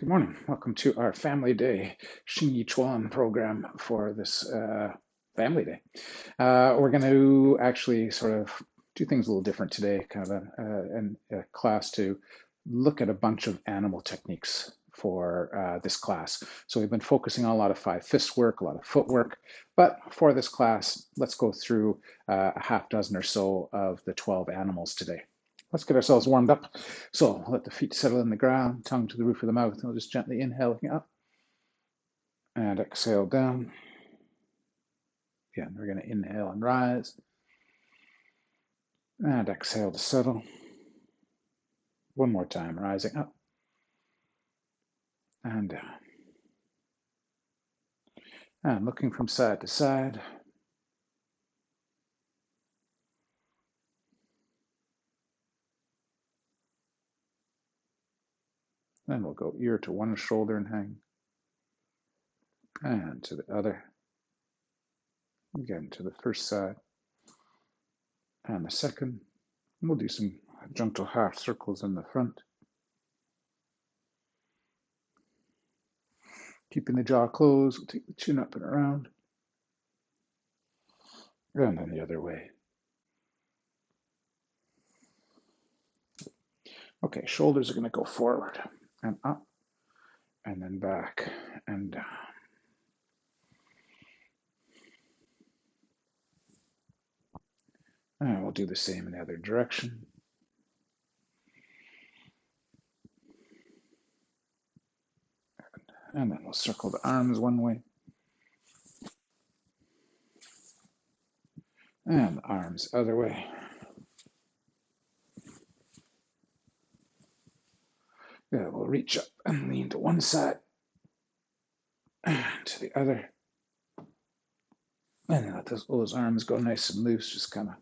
Good morning. Welcome to our Family Day Hsing Chuan program for this Family Day. We're going to actually sort of do things a little different today, kind of a class to look at a bunch of animal techniques for this class. So we've been focusing on a lot of 5-fist work, a lot of footwork, but for this class, let's go through a half dozen or so of the 12 animals today. Let's get ourselves warmed up. So let the feet settle in the ground, tongue to the roof of the mouth. And we'll just gently inhale up and exhale down. Again, we're going to inhale and rise and exhale to settle. One more time, rising up and down. And looking from side to side. Then we'll go ear to one shoulder and hang. And to the other. Again, to the first side. And the second. We'll do some gentle half circles in the front. Keeping the jaw closed, we'll take the chin up and around. And then the other way. Okay, shoulders are going to go forward and up and then back and down. And we'll do the same in the other direction. And then we'll circle the arms one way. And the arms other way. Yeah, we'll reach up and lean to one side and to the other. And then let those arms go nice and loose, just kind of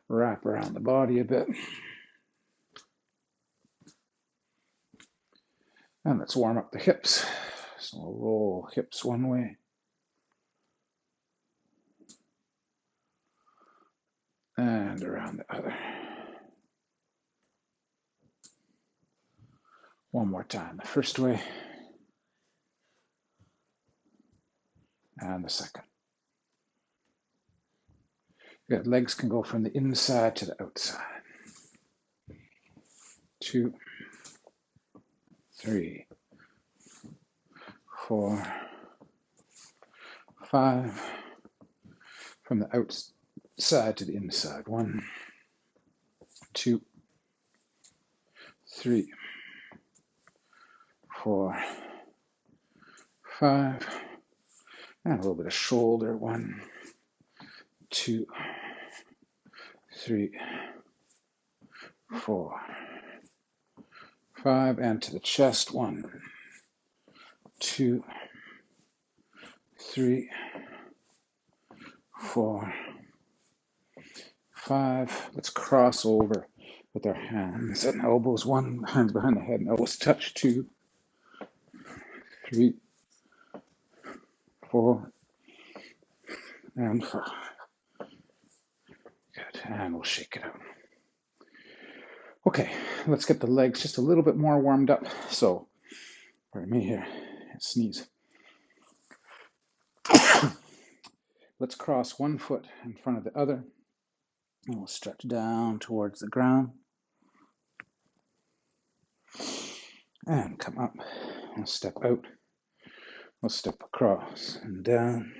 wrap around the body a bit. And let's warm up the hips. So we'll roll hips one way. And around the other. One more time, the first way. And the second. Good. Legs can go from the inside to the outside. 2, 3, 4, 5. From the outside to the inside. 1, 2, 3, 4, 5. And a little bit of shoulder. 1, 2, 3, 4, 5. And to the chest. 1, 2, 3, 4, 5. Let's cross over with our hands and elbows. 1, hands behind the head and elbows touch. 2, 3, 4, and 5. Good. And we'll shake it out. Okay, let's get the legs just a little bit more warmed up. So, pardon me here, sneeze. Let's cross one foot in front of the other. And we'll stretch down towards the ground. And come up. We'll step out. We'll step across and down.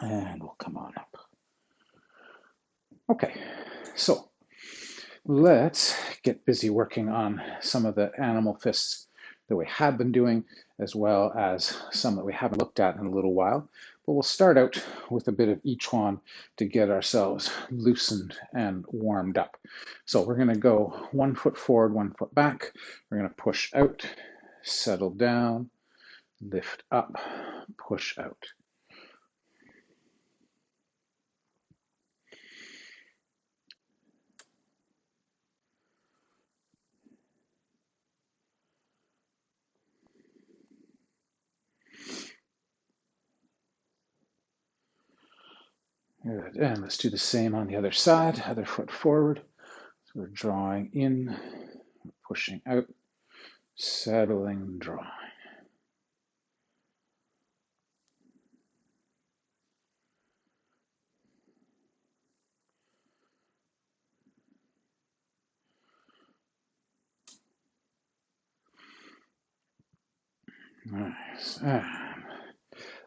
And we'll come on up. Okay, so let's get busy working on some of the animal fists that we have been doing, as well as some that we haven't looked at in a little while. But we'll start out with a bit of Chuan to get ourselves loosened and warmed up. So we're going to go 1 foot forward, 1 foot back. We're going to push out, settle down, lift up, push out. Good, and let's do the same on the other side, other foot forward. So we're drawing in pushing out, settling, drawing. Nice.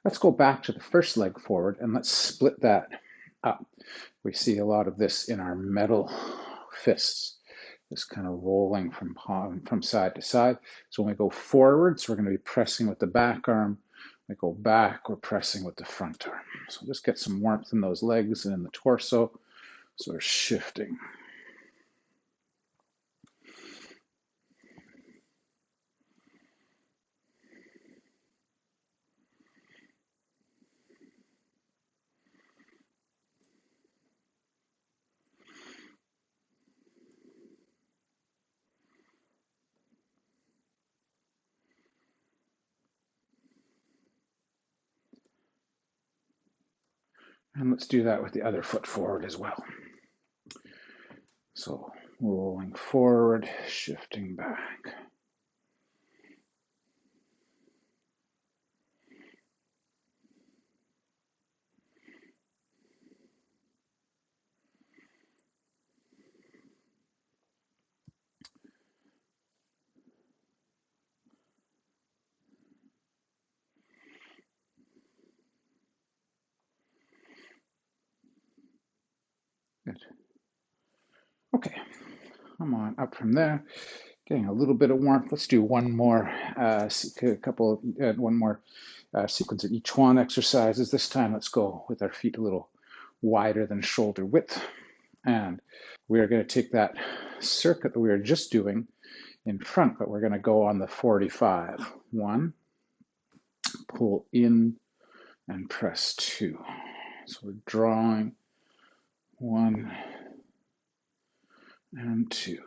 Let's go back to the first leg forward and let's split that up. We see a lot of this in our metal fists, this kind of rolling from side to side. So when we go forwards, we're going to be pressing with the back arm. When we go back, we're pressing with the front arm. So just get some warmth in those legs and in the torso. So we're shifting. And let's do that with the other foot forward as well. So rolling forward, shifting back. Good. Okay, come on up from there. Getting a little bit of warmth. Let's do one more sequence of each Chuan exercises. This time, let's go with our feet a little wider than shoulder width. And we are going to take that circuit that we were just doing in front, but we're going to go on the 45. 1, pull in and press 2. So we're drawing 1 and 2.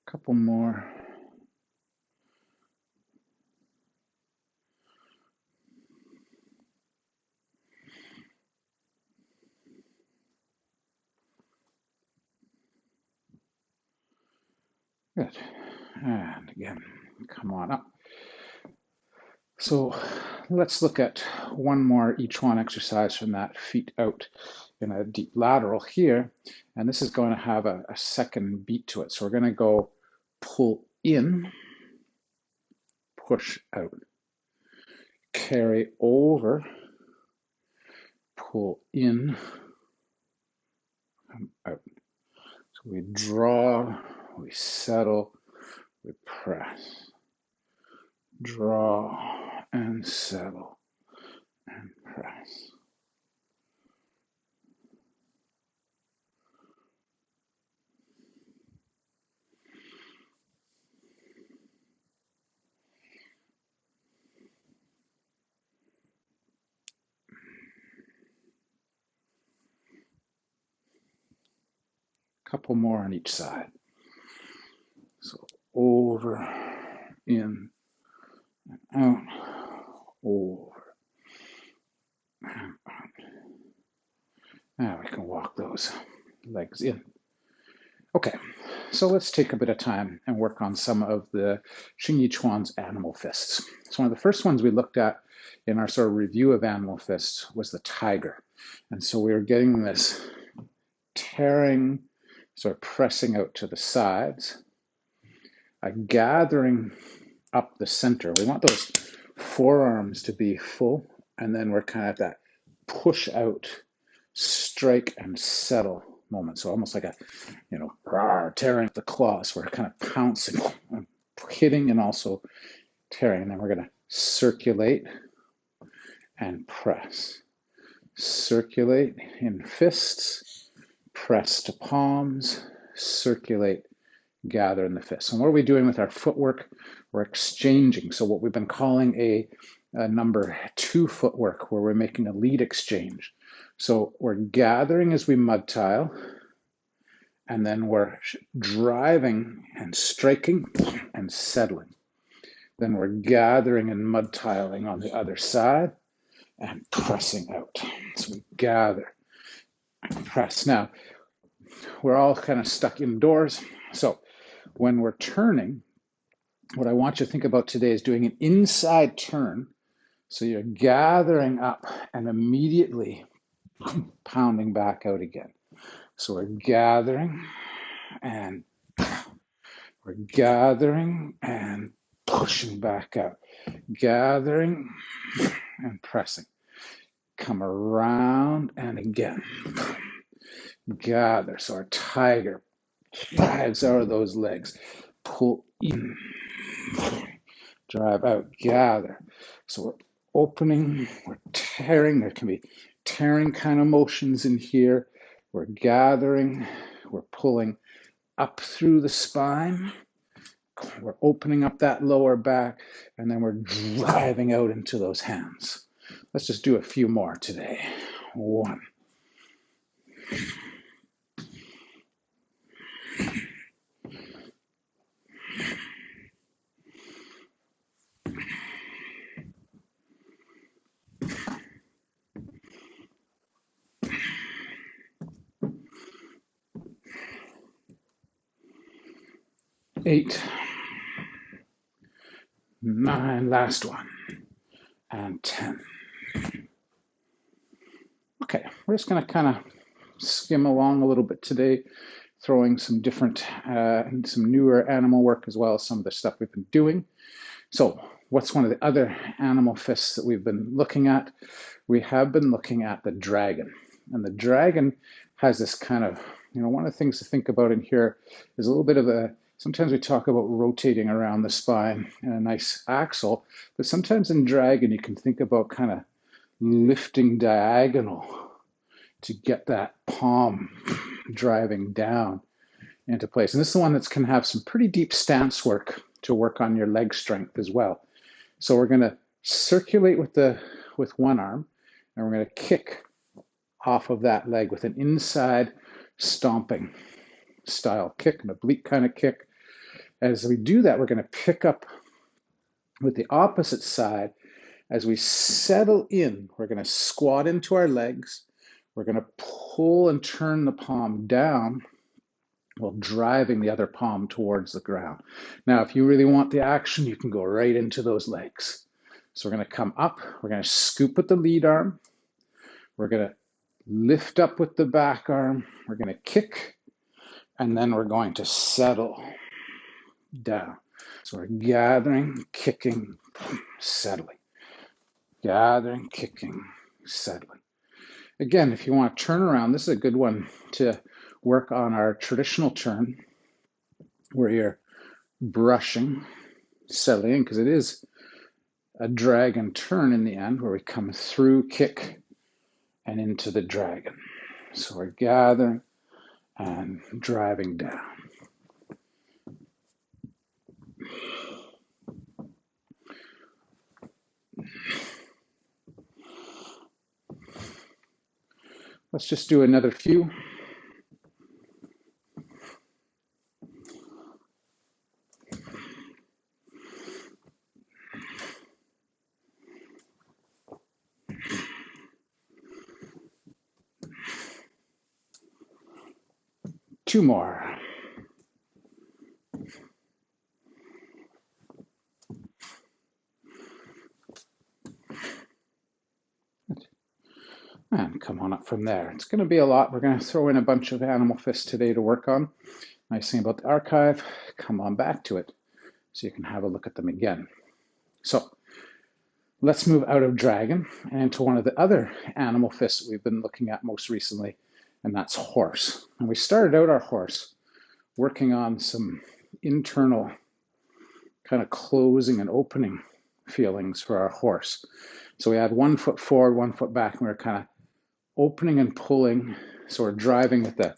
Couple more. Good. And again, come on up. So let's look at one more each one exercise from that feet out in a deep lateral here. And this is going to have a second beat to it. So we're going to go pull in, push out, carry over, pull in, come out. So we draw, we settle, we press, draw and settle and press. Couple more on each side. So over, in, and out, over, and out. Now we can walk those legs in. Okay, so let's take a bit of time and work on some of the Hsing Chuan's animal fists. So one of the first ones we looked at in our sort of review of animal fists was the tiger. And so we were getting this tearing, sort of pressing out to the sides, gathering up the center. We want those forearms to be full, and then we're kind of at that push out, strike and settle moment. So almost like a, tearing the claws. We're kind of pouncing, hitting and also tearing. And then we're going to circulate and press. Circulate in fists, press to palms, circulate, gather in the fists. And what are we doing with our footwork? We're exchanging. So what we've been calling a number 2 footwork, where we're making a lead exchange. So we're gathering as we mud tile, and then we're driving and striking and settling. Then we're gathering and mud tiling on the other side and pressing out. So we gather and press. Now, we're all kind of stuck indoors. So when we're turning, what I want you to think about today is doing an inside turn. So you're gathering up and immediately pounding back out again. So we're gathering and we're gathering and pushing back out. Gathering and pressing. Come around and again. Gather. So our tiger drives out of those legs. Pull in. Drive out. Gather. So we're opening, we're tearing. There can be tearing kind of motions in here. We're gathering, we're pulling up through the spine. We're opening up that lower back, and then we're driving out into those hands. Let's just do a few more today. 1. 8. 9, last one, and 10. Okay, we're just going to kind of skim along a little bit today, throwing some different and some newer animal work as well as some of the stuff we've been doing. So what's one of the other animal fists that we've been looking at? We have been looking at the dragon. And the dragon has this kind of, one of the things to think about in here is a little bit of sometimes we talk about rotating around the spine and a nice axle, but sometimes in dragon you can think about kind of lifting diagonal to get that palm driving down into place. And this is the one that's can have some pretty deep stance work to work on your leg strength as well. So we're going to circulate with one arm, and we're going to kick off of that leg with an inside stomping style kick, an oblique kind of kick. As we do that, we're going to pick up with the opposite side. As we settle in, we're going to squat into our legs. We're going to pull and turn the palm down while driving the other palm towards the ground. Now, if you really want the action, you can go right into those legs. So we're going to come up. We're going to scoop with the lead arm. We're going to lift up with the back arm. We're going to kick, and then we're going to settle down. So we're gathering, kicking, settling. Gathering, kicking, settling. Again, if you want to turn around, this is a good one to work on our traditional turn where you're brushing, settling in, because it is a dragon turn in the end where we come through, kick, and into the dragon. So we're gathering and driving down. Let's just do another few. Two more. And come on up from there. It's going to be a lot. We're going to throw in a bunch of animal fists today to work on. Nice thing about the archive, come on back to it so you can have a look at them again. So let's move out of dragon and into one of the other animal fists we've been looking at most recently, and that's horse. And we started out our horse working on some internal kind of closing and opening feelings for our horse. So we had 1 foot forward, 1 foot back, and we were kind of opening and pulling, so we're driving with the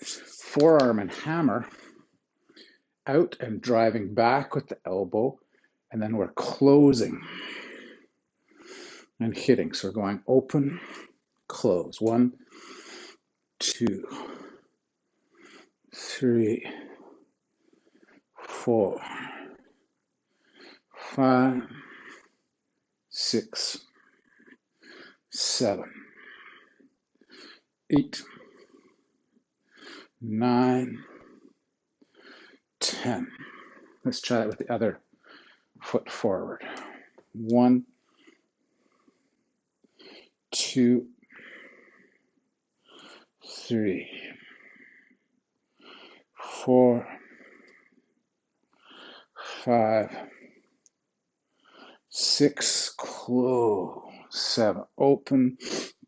forearm and hammer out and driving back with the elbow, and then we're closing and hitting. So we're going open, close. 1, 2, 3, 4, 5, 6, 7, 8, 9, 10. Let's try it with the other foot forward. 1, 2, 3, 4, 5, 6, close, 7, open,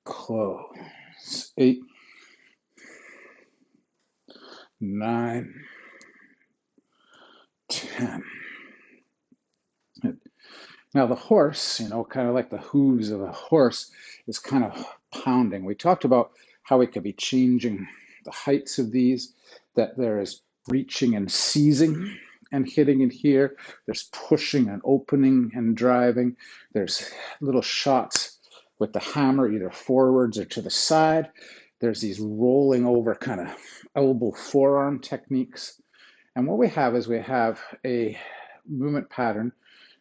close, 8, 9, 10. Now the horse, kind of like the hooves of a horse, is kind of pounding. We talked about how we could be changing the heights of these, that there is reaching and seizing and hitting in here. There's pushing and opening and driving. There's little shots with the hammer, either forwards or to the side. There's these rolling over kind of elbow forearm techniques. And what we have is we have a movement pattern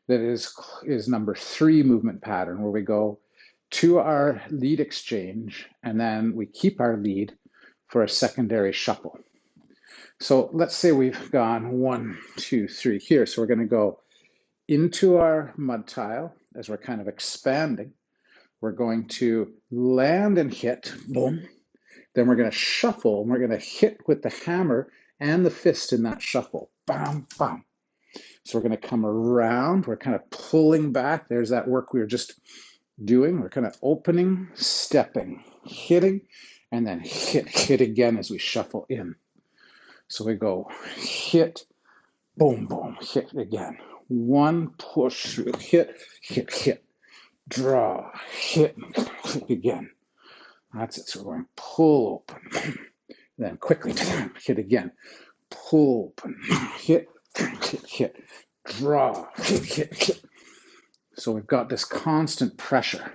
that is number 3 movement pattern, where we go to our lead exchange and then we keep our lead for a secondary shuffle. So let's say we've gone 1, 2, 3 here. So we're going to go into our mud tile as we're kind of expanding. We're going to land and hit, boom. Then we're going to shuffle, and we're going to hit with the hammer and the fist in that shuffle, bam, bam. So we're going to come around. We're kind of pulling back. There's that work we were just doing. We're kind of opening, stepping, hitting, and then hit again as we shuffle in. So we go hit, boom, boom, hit again. 1, push through, hit, draw, hit again. That's it. So we're going pull open, then quickly hit again, pull open, hit, draw, hit. So we've got this constant pressure.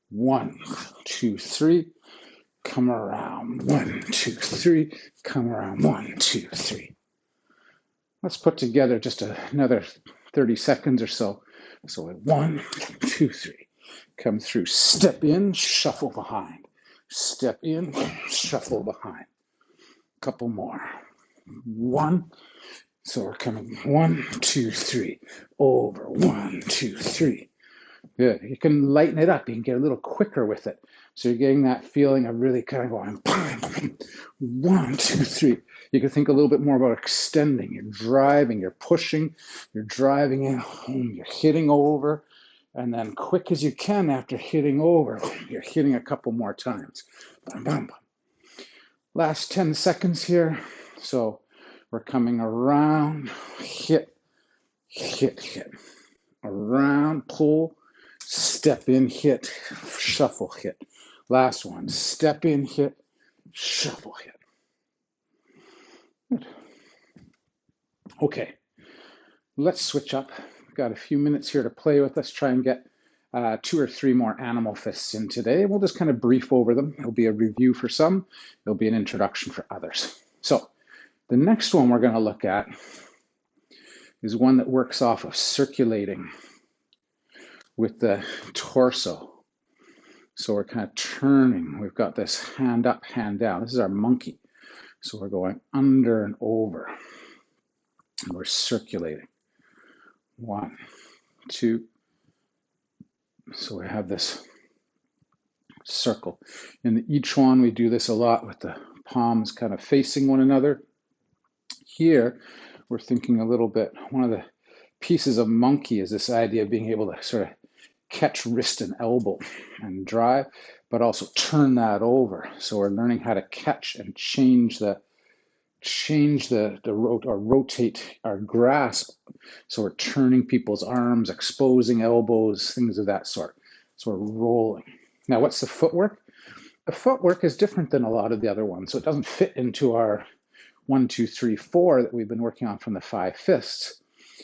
1, 2, 3, come around. 1, 2, 3, come around. 1, 2, 3. Let's put together just another 30 seconds or so. So 1, 2, 3, come through, step in, shuffle behind. Step in, shuffle behind. Couple more. 1. So we're coming 1, 2, 3, over. 1, 2, 3. Good. You can lighten it up. You can get a little quicker with it. So you're getting that feeling of really kind of going 1, 2, 3. You can think a little bit more about extending. You're driving, you're pushing, you're driving in home, you're hitting over, and then quick as you can after hitting over, you're hitting a couple more times. Bam, bam, bam. Last 10 seconds here. So we're coming around, hit, around, pull, step in, hit, shuffle, hit. Last one, step in, hit, shuffle, hit. Good. Okay, let's switch up. We've got a few minutes here to play with. Let's try and get 2 or 3 more animal fists in today. We'll just kind of brief over them. It'll be a review for some. It'll be an introduction for others. So the next one we're going to look at is one that works off of circulating with the torso. So we're kind of turning. We've got this hand up, hand down. This is our monkey. So we're going under and over. And we're circulating. 1, 2. So we have this circle. In the Chuan, we do this a lot with the palms kind of facing one another. Here, we're thinking a little bit, one of the pieces of monkey is this idea of being able to sort of catch wrist and elbow and drive, but also turn that over. So we're learning how to catch and change the or rotate our grasp. So we're turning people's arms, exposing elbows, things of that sort. So we're rolling. Now, what's the footwork? The footwork is different than a lot of the other ones. So it doesn't fit into our 1, 2, 3, 4 that we've been working on from the 5 fists.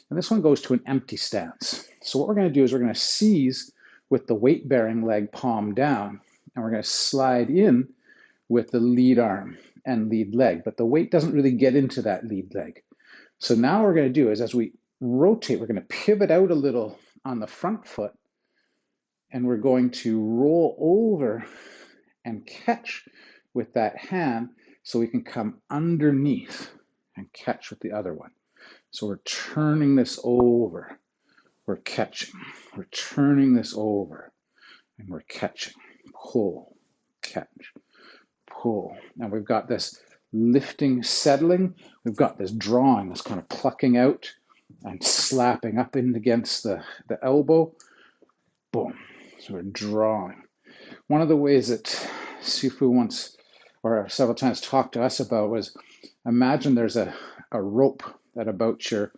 And this one goes to an empty stance. So what we're going to do is we're going to seize with the weight-bearing leg palm down, and we're going to slide in with the lead arm and lead leg, but the weight doesn't really get into that lead leg. So now what we're going to do is as we rotate, we're going to pivot out a little on the front foot, and we're going to roll over and catch with that hand so we can come underneath and catch with the other one. So we're turning this over, we're catching, we're turning this over, and we're catching, pull, catch, pull. Now we've got this lifting, settling, we've got this drawing, this kind of plucking out and slapping up in against the elbow, boom. So we're drawing. One of the ways that Sifu once, or several times, talked to us about was, imagine there's a rope at about your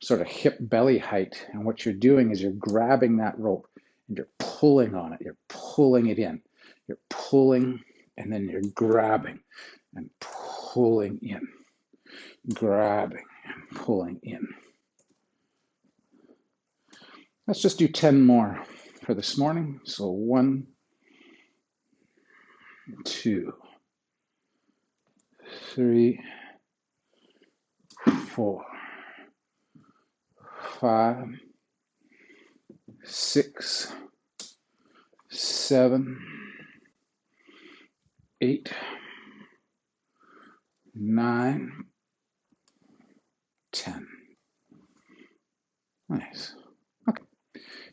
sort of hip belly height, and what you're doing is you're grabbing that rope and you're pulling on it. You're pulling it in. You're pulling, and then you're grabbing and pulling in, grabbing and pulling in. Let's just do 10 more for this morning. So 1, 2, 3, 4, 5, 6, 7, 8, 9, 10. Nice. Okay.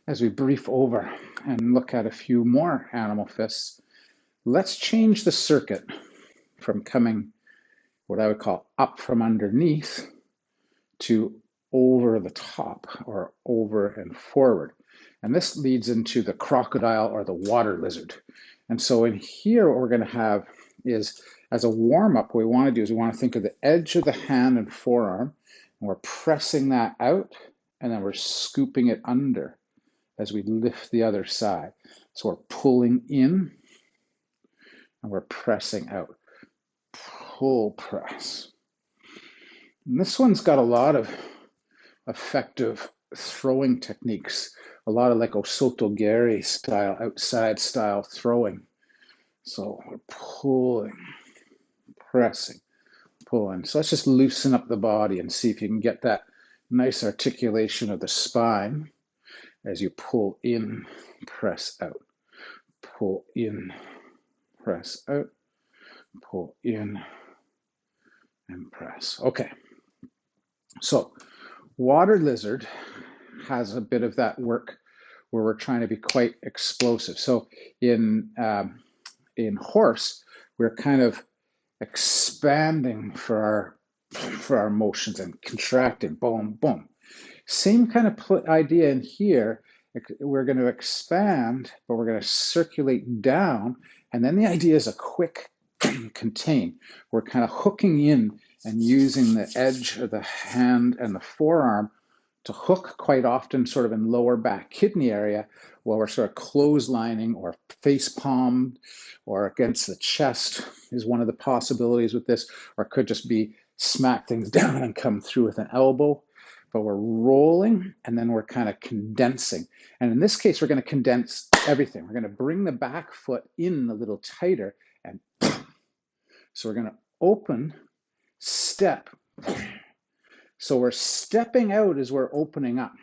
As we brief over and look at a few more animal fists, let's change the circuit from coming what I would call up from underneath to over the top, or over and forward. And this leads into the crocodile or the water lizard. And so in here, what we're going to have is, as a warm-up, what we want to do is we want to think of the edge of the hand and forearm, and we're pressing that out, and then we're scooping it under as we lift the other side. So we're pulling in, and we're pressing out. Pull, press. And this one's got a lot of effective throwing techniques, a lot of like Osotogari style, outside style throwing. So we're pulling, pressing, pulling. So let's just loosen up the body and see if you can get that nice articulation of the spine as you pull in, press out, pull in, press out, pull in, and press. Okay. So water lizard has a bit of that work where we're trying to be quite explosive. So in horse, we're kind of expanding for our motions and contracting, boom, boom. Same kind of idea in here. We're going to expand, but we're going to circulate down. And then the idea is a quick contain. We're kind of hooking in and using the edge of the hand and the forearm to hook, quite often sort of in lower back kidney area, while we're sort of clotheslining or face palmed or against the chest is one of the possibilities with this, or it could just be smack things down and come through with an elbow. But we're rolling, and then we're kind of condensing. And in this case, we're going to condense everything. We're going to bring the back foot in a little tighter, and so we're going to open, step. So we're stepping out as we're opening up.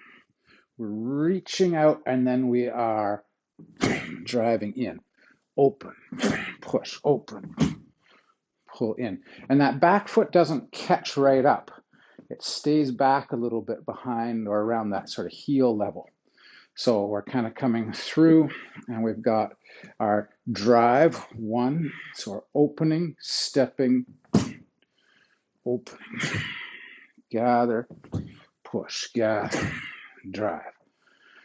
We're reaching out, and then we are driving in. Open, push, open, pull in. And that back foot doesn't catch right up. It stays back a little bit behind or around that sort of heel level. So we're kind of coming through, and we've got our drive, 1. So we're opening, stepping, opening, gather, push, gather, drive.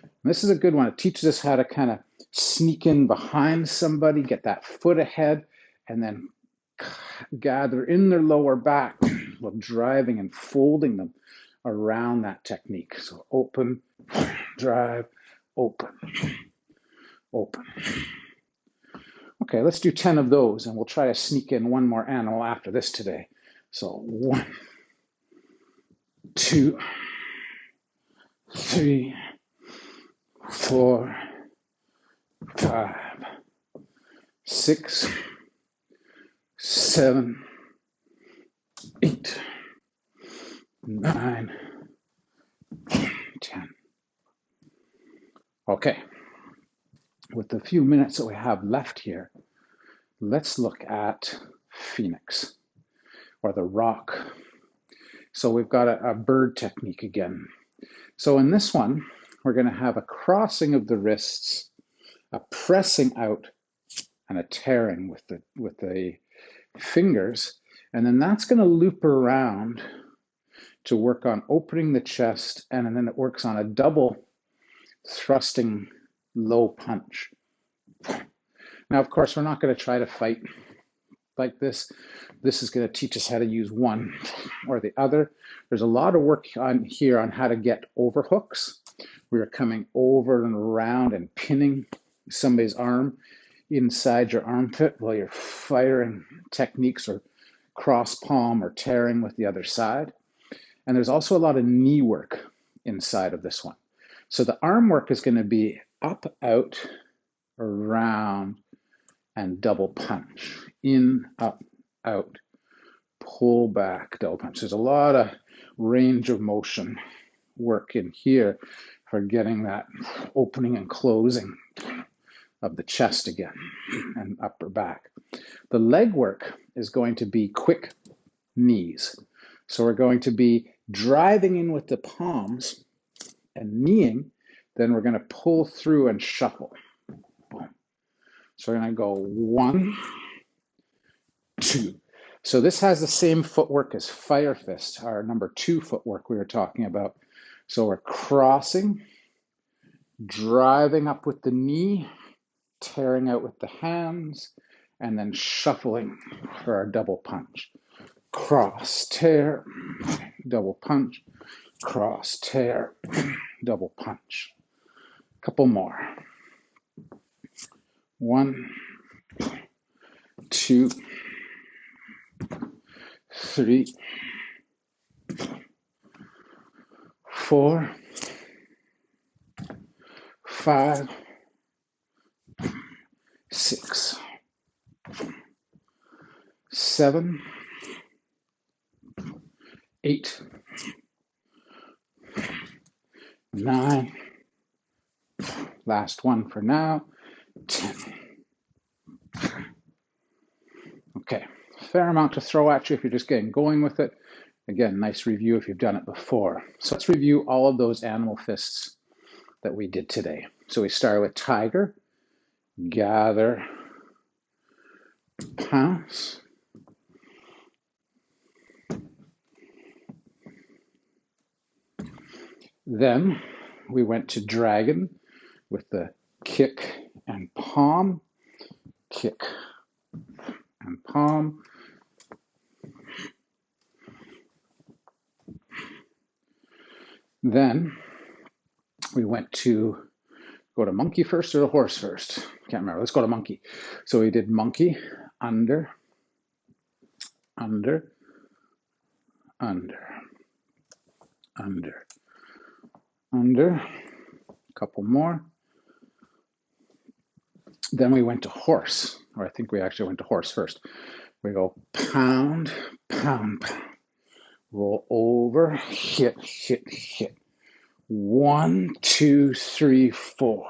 And this is a good one. It teaches us how to kind of sneak in behind somebody, get that foot ahead, and then gather in their lower back while driving and folding them around that technique. So open, drive, open, open. Okay, let's do 10 of those, and we'll try to sneak in one more animal after this today. So 1, 2, 3, 4, 5, 6, 7, 8, 9, 10. Okay, with the few minutes that we have left here, let's look at Phoenix, or the rock. So we've got a bird technique again. So in this one, we're going to have a crossing of the wrists, a pressing out, and a tearing with the fingers. And then that's going to loop around to work on opening the chest, and then it works on a double thrusting low punch. Now, of course, we're not going to try to fight like this. This is going to teach us how to use one or the other. There's a lot of work on here on how to get overhooks. We are coming over and around and pinning somebody's arm inside your armpit while you're firing techniques or cross palm or tearing with the other side. And there's also a lot of knee work inside of this one. So the arm work is going to be up, out, around, and double punch. In, up, out, pull back, double punch. There's a lot of range of motion work in here for getting that opening and closing of the chest again and upper back. The leg work is going to be quick knees. So we're going to be driving in with the palms and kneeing, then we're going to pull through and shuffle. Boom. So we're going to go 1, 2. So this has the same footwork as Fire Fist, our number 2 footwork we were talking about. So we're crossing, driving up with the knee, tearing out with the hands, and then shuffling for our double punch. Cross, tear, double punch, cross, tear, double punch. Couple more. 1, 2, 3, 4, 5, 6, 7, 8, 9, last one for now, 10. Okay, fair amount to throw at you if you're just getting going with it. Again, nice review if you've done it before. So let's review all of those animal fists that we did today. So we started with tiger, gather, pounce, then we went to dragon with the kick and palm, kick and palm. Then we went to go to monkey first or the horse first. Can't remember. Let's go to monkey. So we did monkey, under, under, under, under, under. A couple more. Then we went to horse, or I think we actually went to horse first. We go pound, pound, pound. Roll over, hit, hit, hit. 1, 2, 3, 4.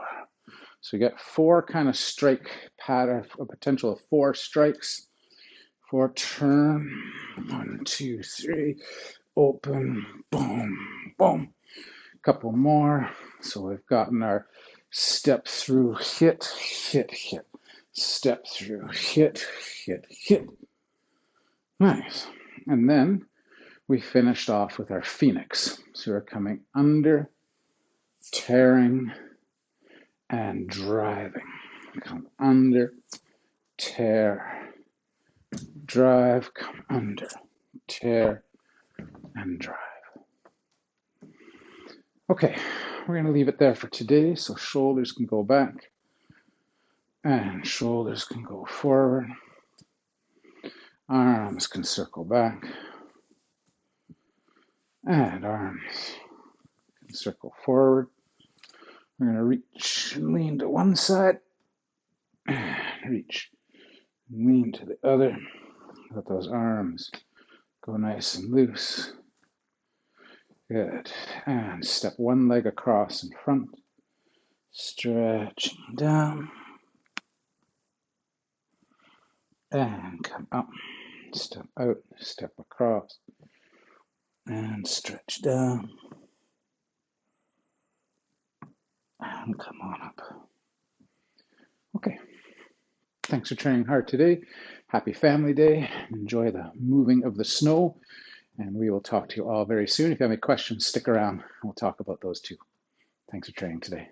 So we get 4 kind of strike pattern, a potential of 4 strikes. 4 turn, 1, 2, 3, open, boom, boom. Couple more. So we've gotten our step through, hit, hit, hit. Step through, hit, hit, hit. Nice. And then we finished off with our phoenix. So we're coming under, tearing, and driving. Come under, tear, drive, come under, tear, and drive. Okay, we're going to leave it there for today. So shoulders can go back and shoulders can go forward. Arms can circle back and arms can circle forward. We're going to reach and lean to one side, and reach and lean to the other. Let those arms go nice and loose. Good. And step one leg across in front. Stretching down. And come up. Step out, step across. And stretch down. And come on up. Okay. Thanks for training hard today. Happy Family Day. Enjoy the moving of the snow. And we will talk to you all very soon. If you have any questions, stick around. We'll talk about those too. Thanks for training today.